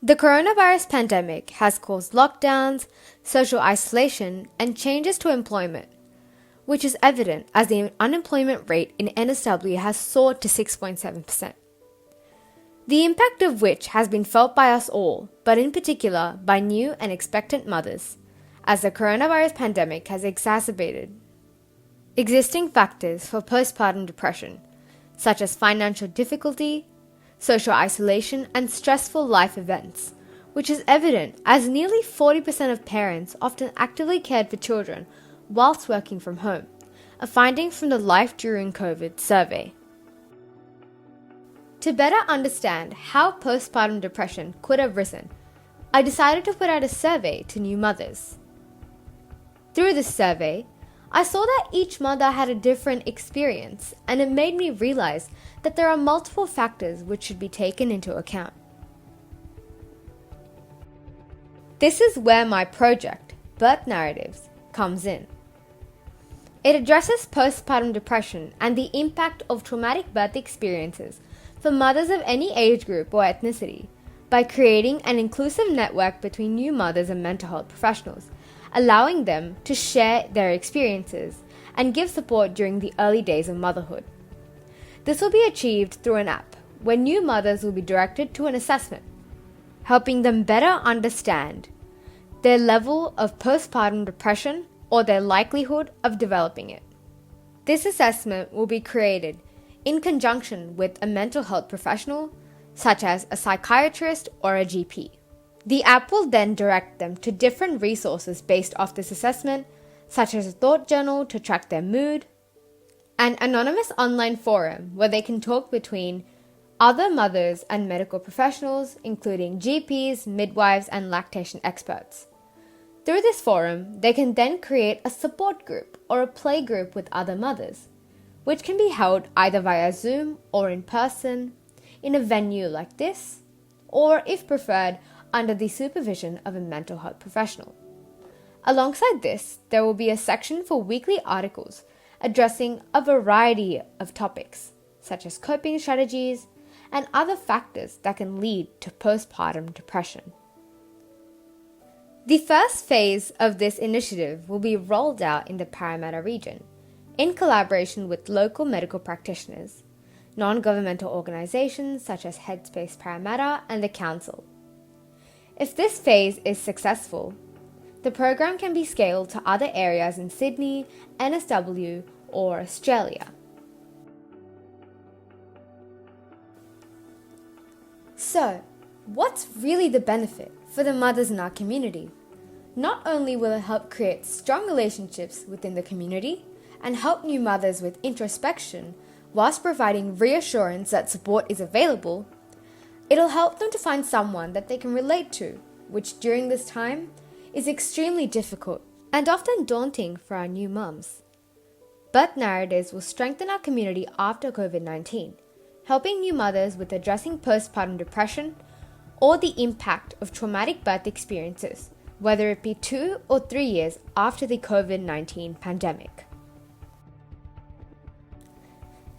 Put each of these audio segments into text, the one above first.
The coronavirus pandemic has caused lockdowns, social isolation, and changes to employment, which is evident as the unemployment rate in NSW has soared to 6.7%. The impact of which has been felt by us all, but in particular by new and expectant mothers, as the coronavirus pandemic has exacerbated existing factors for postpartum depression, such as financial difficulty, social isolation, and stressful life events, which is evident as nearly 40% of parents often actively cared for children whilst working from home, a finding from the Life During COVID survey. To better understand how postpartum depression could have risen, I decided to put out a survey to new mothers. Through this survey, I saw that each mother had a different experience, and it made me realize that there are multiple factors which should be taken into account. This is where my project, Birth Narratives, comes in. It addresses postpartum depression and the impact of traumatic birth experiences for mothers of any age group or ethnicity by creating an inclusive network between new mothers and mental health professionals, allowing them to share their experiences and give support during the early days of motherhood. This will be achieved through an app where new mothers will be directed to an assessment, helping them better understand their level of postpartum depression or their likelihood of developing it. This assessment will be created in conjunction with a mental health professional, such as a psychiatrist or a GP. The app will then direct them to different resources based off this assessment, such as a thought journal to track their mood, an anonymous online forum where they can talk between other mothers and medical professionals, including GPs, midwives, and lactation experts. Through this forum, they can then create a support group or a play group with other mothers, which can be held either via Zoom or in person, in a venue like this, or if preferred, under the supervision of a mental health professional. Alongside this, there will be a section for weekly articles addressing a variety of topics, such as coping strategies and other factors that can lead to postpartum depression. The first phase of this initiative will be rolled out in the Parramatta region, in collaboration with local medical practitioners, non-governmental organisations such as Headspace Parramatta and the Council. If this phase is successful, the program can be scaled to other areas in Sydney, NSW, or Australia. So, what's really the benefit for the mothers in our community? Not only will it help create strong relationships within the community and help new mothers with introspection whilst providing reassurance that support is available, it'll help them to find someone that they can relate to, which during this time is extremely difficult and often daunting for our new mums. Birth Narratives will strengthen our community after COVID-19, helping new mothers with addressing postpartum depression or the impact of traumatic birth experiences, whether it be 2 or 3 years after the COVID-19 pandemic.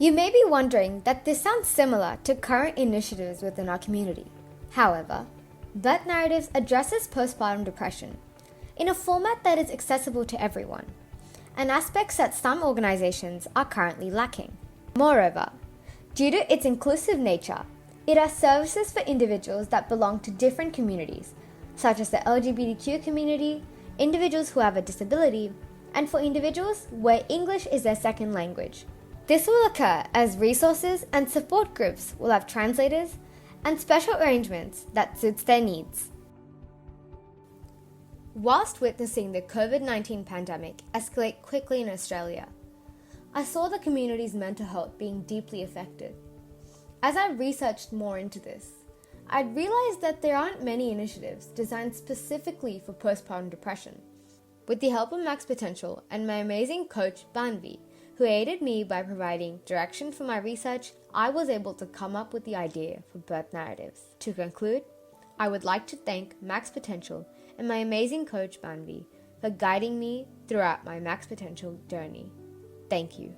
You may be wondering that this sounds similar to current initiatives within our community. However, Birth Narratives addresses postpartum depression in a format that is accessible to everyone, and aspects that some organizations are currently lacking. Moreover, due to its inclusive nature, it has services for individuals that belong to different communities, such as the LGBTQ community, individuals who have a disability, and for individuals where English is their second language. This will occur as resources and support groups will have translators and special arrangements that suits their needs. Whilst witnessing the COVID-19 pandemic escalate quickly in Australia, I saw the community's mental health being deeply affected. As I researched more into this, I realized that there aren't many initiatives designed specifically for postpartum depression. With the help of Max Potential and my amazing coach Banvi, who aided me by providing direction for my research, I was able to come up with the idea for Birth Narratives. To conclude, I would like to thank Max Potential and my amazing coach Banvi for guiding me throughout my Max Potential journey. Thank you.